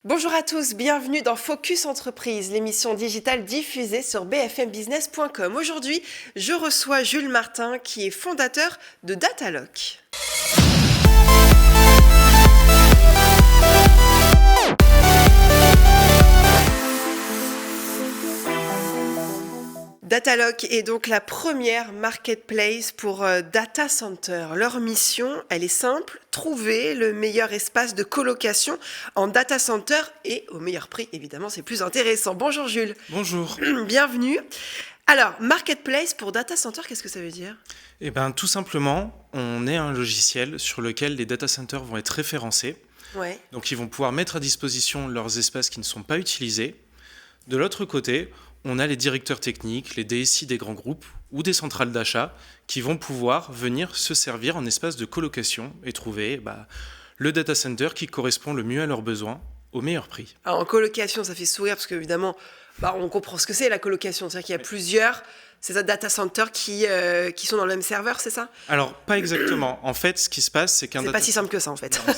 Bonjour à tous, bienvenue dans Focus Entreprise, l'émission digitale diffusée sur bfmbusiness.com. Aujourd'hui, je reçois Jules Martin qui est fondateur de Datalock. Datalock est donc la première marketplace pour data center. Leur mission, elle est simple, trouver le meilleur espace de colocation en data center et au meilleur prix, évidemment, c'est plus intéressant. Bonjour Jules. Bonjour. Bienvenue. Alors, marketplace pour data center, qu'est-ce que ça veut dire ? Eh bien, tout simplement, on est un logiciel sur lequel les data centers vont être référencés. Ouais. Donc, ils vont pouvoir mettre à disposition leurs espaces qui ne sont pas utilisés. De l'autre côté, on a les directeurs techniques, les DSI des grands groupes ou des centrales d'achat qui vont pouvoir venir se servir en espace de colocation et trouver le data center qui correspond le mieux à leurs besoins au meilleur prix. Alors, en colocation, ça fait sourire parce qu'évidemment, on comprend ce que c'est la colocation. C'est-à-dire qu'il y a plusieurs data centers qui sont dans le même serveur, c'est ça ? Alors, pas exactement. En fait, ce qui se passe, c'est qu'un C'est pas si simple que ça, en fait. Non,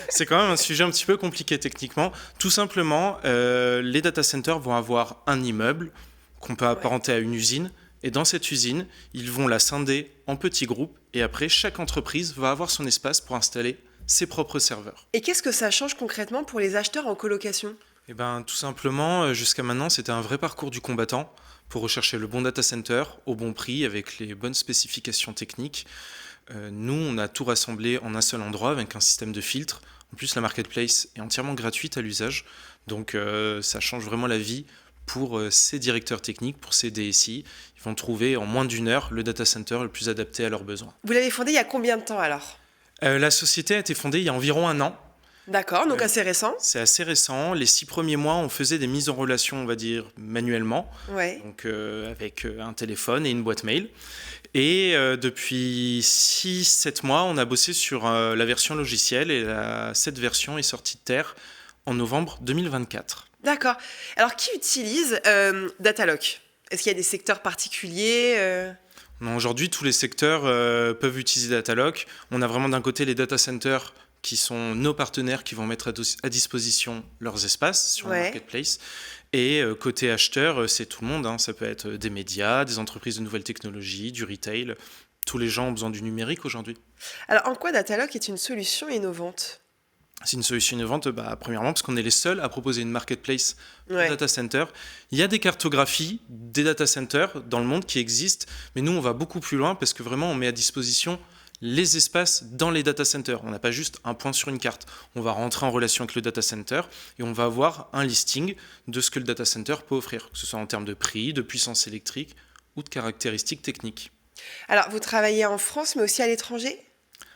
c'est quand même un sujet un petit peu compliqué techniquement. Tout simplement, les data centers vont avoir un immeuble qu'on peut apparenter à une usine. Et dans cette usine, ils vont la scinder en petits groupes. Et après, chaque entreprise va avoir son espace pour installer ses propres serveurs. Et qu'est-ce que ça change concrètement pour les acheteurs en colocation ? Eh bien, tout simplement, jusqu'à maintenant, c'était un vrai parcours du combattant pour rechercher le bon data center au bon prix avec les bonnes spécifications techniques. Nous, on a tout rassemblé en un seul endroit avec un système de filtre. En plus, la marketplace est entièrement gratuite à l'usage. Donc, ça change vraiment la vie pour ces directeurs techniques, pour ces DSI. Ils vont trouver en moins d'une heure le data center le plus adapté à leurs besoins. Vous l'avez fondé il y a combien de temps alors ? La société a été fondée il y a environ un an. D'accord, donc assez récent. C'est assez récent. Les 6 premiers mois, on faisait des mises en relation, on va dire, manuellement. Ouais. Donc, avec un téléphone et une boîte mail. Et depuis 6-7 mois, on a bossé sur la version logicielle et cette version est sortie de terre en novembre 2024. D'accord. Alors, qui utilise Datalock ? Est-ce qu'il y a des secteurs particuliers Aujourd'hui, tous les secteurs peuvent utiliser Datalock. On a vraiment d'un côté les data centers qui sont nos partenaires qui vont mettre à disposition leurs espaces sur le marketplace. Et côté acheteur, c'est tout le monde. Ça peut être des médias, des entreprises de nouvelles technologies, du retail. Tous les gens ont besoin du numérique aujourd'hui. Alors, en quoi Datalock est une solution innovante ? C'est une solution innovante, premièrement, parce qu'on est les seuls à proposer une marketplace pour Ouais. data center. Il y a des cartographies des data centers dans le monde qui existent, mais nous, on va beaucoup plus loin parce que vraiment, on met à disposition les espaces dans les data centers. On n'a pas juste un point sur une carte. On va rentrer en relation avec le data center et on va avoir un listing de ce que le data center peut offrir, que ce soit en termes de prix, de puissance électrique ou de caractéristiques techniques. Alors, vous travaillez en France, mais aussi à l'étranger ?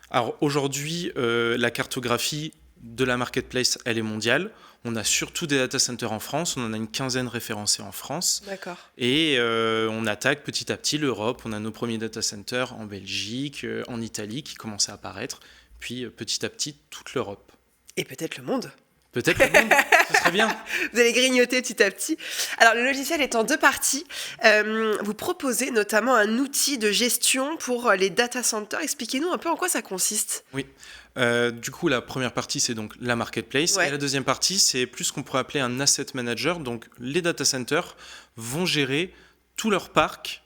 Alors aujourd'hui, la cartographie de la marketplace, elle est mondiale. On a surtout des data centers en France. On en a une quinzaine référencés en France. D'accord. Et on attaque petit à petit l'Europe. On a nos premiers data centers en Belgique, en Italie qui commencent à apparaître. Puis petit à petit, toute l'Europe. Et peut-être le monde ? Peut-être le monde, ce serait bien. Vous allez grignoter petit à petit. Alors, le logiciel est en deux parties. Vous proposez notamment un outil de gestion pour les data centers. Expliquez-nous un peu en quoi ça consiste. Oui. Du coup, la première partie, c'est donc la marketplace. Ouais. Et la deuxième partie, c'est plus ce qu'on pourrait appeler un asset manager. Donc, les data centers vont gérer tout leur parc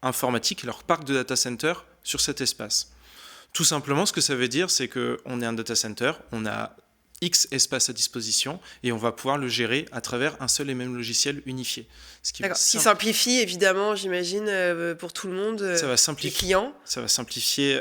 informatique et leur parc de data centers sur cet espace. Tout simplement, ce que ça veut dire, c'est qu'on est un data center, on a X espace à disposition et on va pouvoir le gérer à travers un seul et même logiciel unifié. Ce qui simplifie, évidemment, j'imagine, pour tout le monde, ça va les simplifier. clients. Ça va simplifier,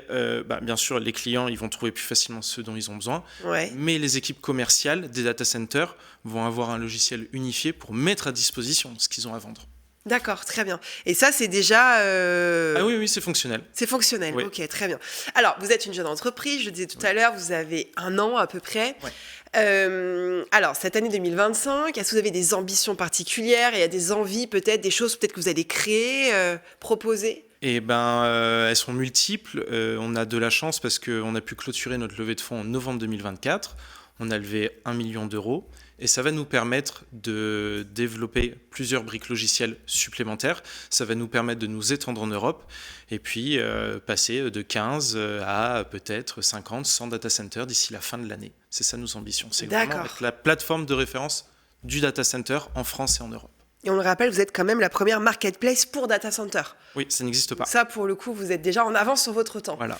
bien sûr, les clients, ils vont trouver plus facilement ce dont ils ont besoin, Ouais. mais les équipes commerciales des data centers vont avoir un logiciel unifié pour mettre à disposition ce qu'ils ont à vendre. D'accord, très bien. Et ça, c'est déjà... Ah oui, c'est fonctionnel. C'est fonctionnel, Oui. Ok, très bien. Alors, vous êtes une jeune entreprise, je le disais tout à l'heure, vous avez un an à peu près. Ouais. Alors, cette année 2025, est-ce que vous avez des ambitions particulières ? Il y a des envies, peut-être, des choses peut-être que vous allez créer, proposer ? Et elles sont multiples. On a de la chance parce qu'on a pu clôturer notre levée de fonds en novembre 2024. On a levé 1 million d'euros et ça va nous permettre de développer plusieurs briques logicielles supplémentaires. Ça va nous permettre de nous étendre en Europe et puis passer de 15 à peut-être 50, 100 data centers d'ici la fin de l'année. C'est ça nos ambitions. C'est vraiment être la plateforme de référence du data center en France et en Europe. Et on le rappelle, vous êtes quand même la première marketplace pour data center. Oui, ça n'existe pas. Ça, pour le coup, vous êtes déjà en avance sur votre temps. Voilà.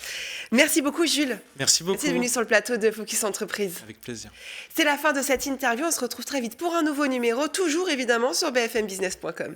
Merci beaucoup, Jules. Merci beaucoup. Merci d'être venu sur le plateau de Focus Entreprise. Avec plaisir. C'est la fin de cette interview. On se retrouve très vite pour un nouveau numéro, toujours évidemment sur bfmbusiness.com.